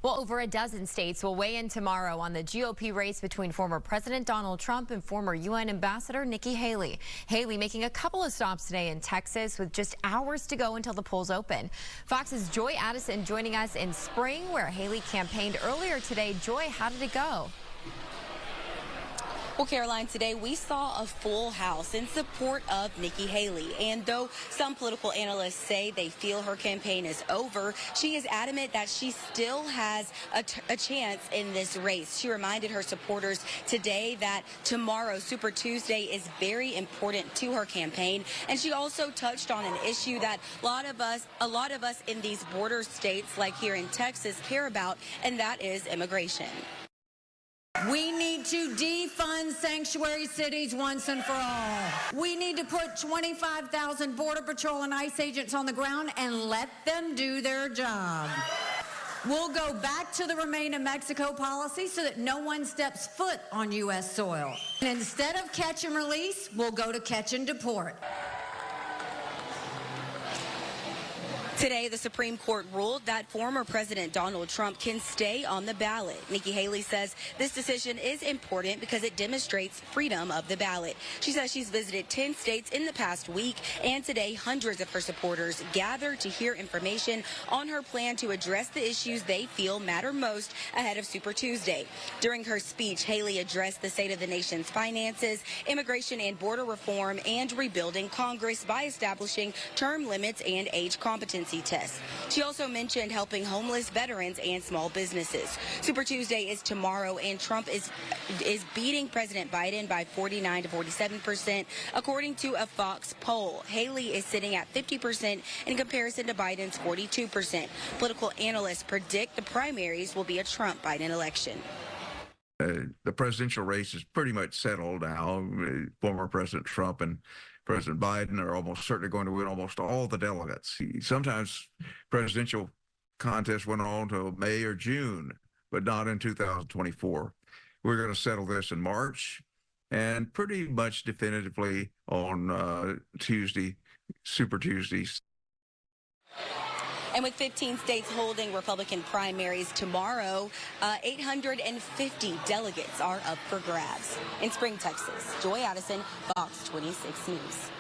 Well, over a dozen states will weigh in tomorrow on the GOP race between former President Donald Trump and former UN Ambassador Nikki Haley. Haley making a couple of stops today in Texas with just hours to go until the polls open. Fox's Joy Addison joining us in Spring, where Haley campaigned earlier today. Joy, how did it go? Well, Caroline, today we saw a full house in support of Nikki Haley. And though some political analysts say they feel her campaign is over, she is adamant that she still has a chance in this race. She reminded her supporters today that tomorrow, Super Tuesday, is very important to her campaign. And she also touched on an issue that a lot of us in these border states, like here in Texas, care about, and that is immigration. We need to defund sanctuary cities once and for all. We need to put 25,000 Border Patrol and ICE agents on the ground and let them do their job. We'll go back to the Remain in Mexico policy so that no one steps foot on U.S. soil. And instead of catch and release, we'll go to catch and deport. Today, the Supreme Court ruled that former President Donald Trump can stay on the ballot. Nikki Haley says this decision is important because it demonstrates freedom of the ballot. She says she's visited 10 states in the past week, and today hundreds of her supporters gathered to hear information on her plan to address the issues they feel matter most ahead of Super Tuesday. During her speech, Haley addressed the state of the nation's finances, immigration and border reform, and rebuilding Congress by establishing term limits and age competency tests. She also mentioned helping homeless veterans and small businesses. Super Tuesday is tomorrow, and Trump is beating President Biden by 49 to 47%, according to a Fox poll. Haley is sitting at 50% in comparison to Biden's 42%. Political analysts predict the primaries will be a Trump-Biden election. The presidential race is pretty much settled now. Former President Trump and President Biden are almost certainly going to win almost all the delegates. Sometimes presidential contests went on till May or June, but not in 2024. We're going to settle this in March and pretty much definitively on Tuesday, Super Tuesday. And with 15 states holding Republican primaries tomorrow, 850 delegates are up for grabs. In Spring, Texas, Joy Addison, Fox 26 News.